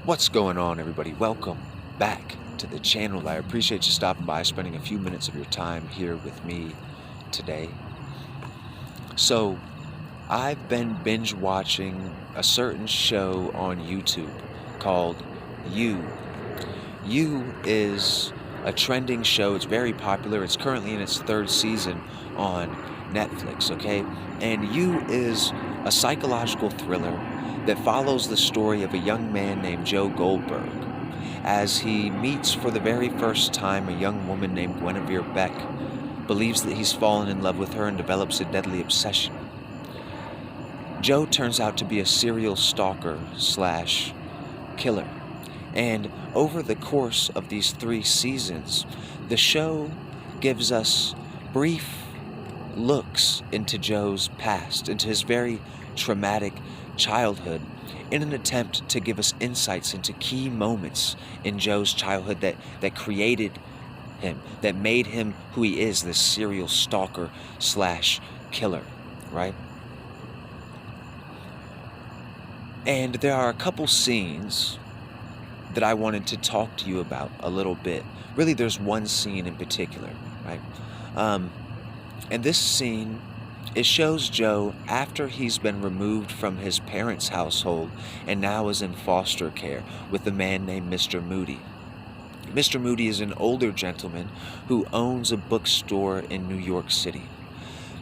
What's going on, everybody? Welcome back to the channel. I appreciate you stopping by, spending a few minutes of your time here with me today. So, I've been binge watching a certain show on YouTube called You. You is a trending show. It's very popular. It's currently in its third season on Netflix, okay? And You is a psychological thriller that follows the story of a young man named Joe Goldberg as he meets for the very first time a young woman named Guinevere Beck, believes that he's fallen in love with her and develops a deadly obsession. Joe turns out to be a serial stalker slash killer. And over the course of these 3 seasons, the show gives us brief looks into Joe's past, into his very traumatic childhood, in an attempt to give us insights into key moments in Joe's childhood that created him, that made him who he is, this serial stalker slash killer, right? And there are a couple scenes that I wanted to talk to you about a little bit. Really, there's one scene in particular, right? And this scene, it shows Joe after he's been removed from his parents' household and now is in foster care with a man named Mr. Moody. Mr. Moody is an older gentleman who owns a bookstore in New York City.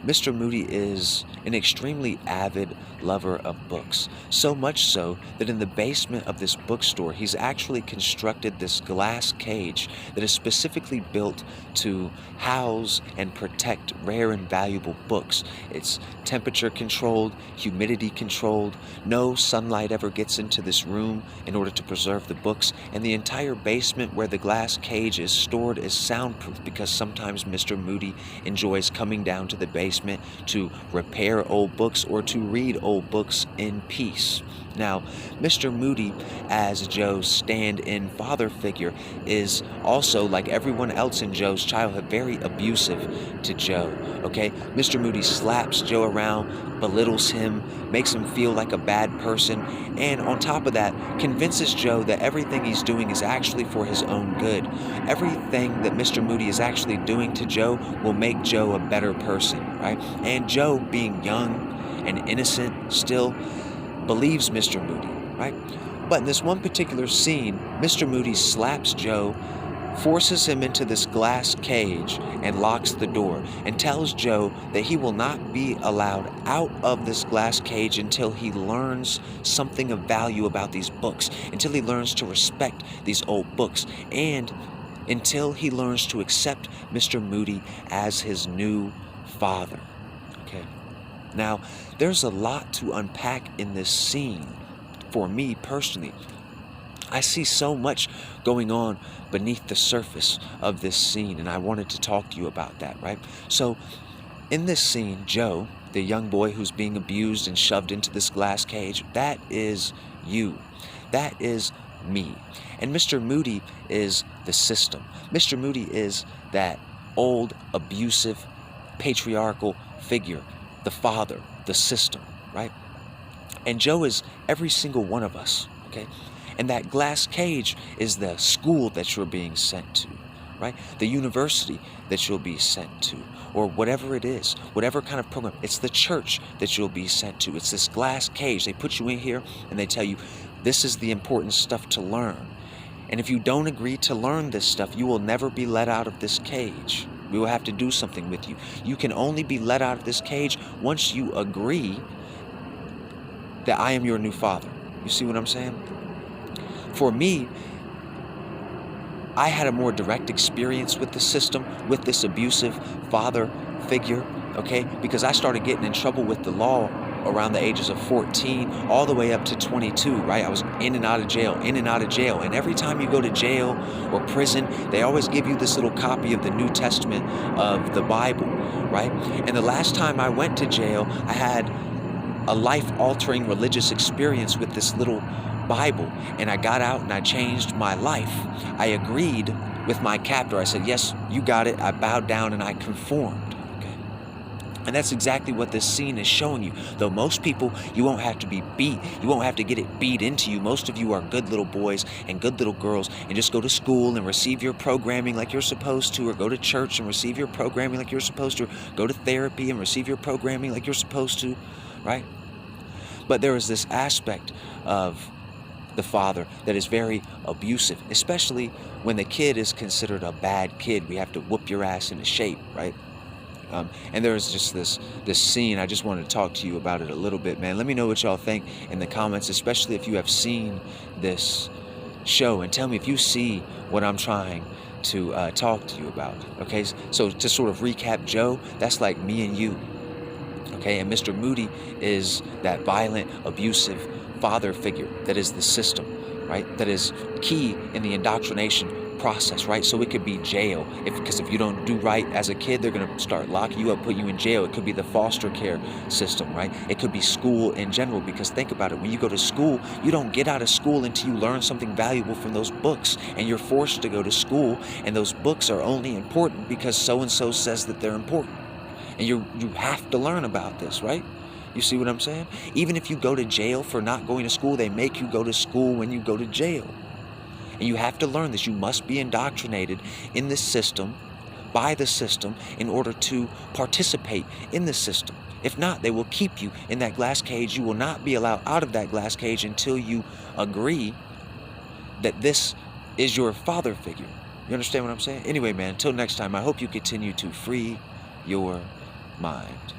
Mr. Moody is an extremely avid lover of books, so much so that in the basement of this bookstore, he's actually constructed this glass cage that is specifically built to house and protect rare and valuable books. It's temperature controlled, humidity controlled, no sunlight ever gets into this room in order to preserve the books, and the entire basement where the glass cage is stored is soundproof because sometimes Mr. Moody enjoys coming down to the basement to repair old books or to read old books in peace. Now, Mr. Moody, as Joe's stand-in father figure, is also, like everyone else in Joe's childhood, very abusive to Joe, okay? Mr. Moody slaps Joe around, belittles him, makes him feel like a bad person, and on top of that, convinces Joe that everything he's doing is actually for his own good. Everything that Mr. Moody is actually doing to Joe will make Joe a better person, right? And Joe, being young and innocent still, believes Mr. Moody, right? But in this one particular scene, Mr. Moody slaps Joe, forces him into this glass cage, and locks the door, and tells Joe that he will not be allowed out of this glass cage until he learns something of value about these books, until he learns to respect these old books, and until he learns to accept Mr. Moody as his new father. Okay. Now, there's a lot to unpack in this scene for me personally. I see so much going on beneath the surface of this scene, and I wanted to talk to you about that, right? So, in this scene, Joe, the young boy who's being abused and shoved into this glass cage, that is you. That is me. And Mr. Moody is the system. Mr. Moody is that old, abusive, patriarchal figure, the father, the system, right? And Joe is every single one of us, okay? And that glass cage is the school that you're being sent to, right? The university that you'll be sent to, or whatever it is, whatever kind of program. It's the church that you'll be sent to. It's this glass cage. They put you in here and they tell you, this is the important stuff to learn. And if you don't agree to learn this stuff, you will never be let out of this cage. We will have to do something with you. You can only be let out of this cage once you agree that I am your new father. You see what I'm saying? For me, I had a more direct experience with the system, with this abusive father figure, okay? Because I started getting in trouble with the law around the ages of 14 all the way up to 22, right? I was in and out of jail, in and out of jail. And every time you go to jail or prison, they always give you this little copy of the New Testament of the Bible, right? And the last time I went to jail, I had a life-altering religious experience with this little Bible, and I got out and I changed my life. I agreed with my captor. I said, yes, you got it. I bowed down and I conformed. Okay. And that's exactly what this scene is showing you. Though most people, you won't have to be beat. You won't have to get it beat into you. Most of you are good little boys and good little girls and just go to school and receive your programming like you're supposed to, or go to church and receive your programming like you're supposed to, or go to therapy and receive your programming like you're supposed to, right? But there is this aspect of the father that is very abusive, especially when the kid is considered a bad kid. We have to whoop your ass into shape, right? And there's just this scene. I just wanted to talk to you about it a little bit, man. Let me know what y'all think in the comments, especially if you have seen this show, and tell me if you see what I'm trying to talk to you about. Okay, so to sort of recap, Joe, that's like me and you. Okay, and Mr. Moody is that violent, abusive father figure that is the system, right? That is key in the indoctrination process, right? So it could be jail, because if you don't do right as a kid, they're going to start locking you up, put you in jail. It could be the foster care system, right? It could be school in general, because think about it. When you go to school, you don't get out of school until you learn something valuable from those books, and you're forced to go to school, and those books are only important because so-and-so says that they're important. And you have to learn about this, right? You see what I'm saying? Even if you go to jail for not going to school, they make you go to school when you go to jail. And you have to learn this. You must be indoctrinated in this system, by the system, in order to participate in the system. If not, they will keep you in that glass cage. You will not be allowed out of that glass cage until you agree that this is your father figure. You understand what I'm saying? Anyway, man, until next time, I hope you continue to free your mind.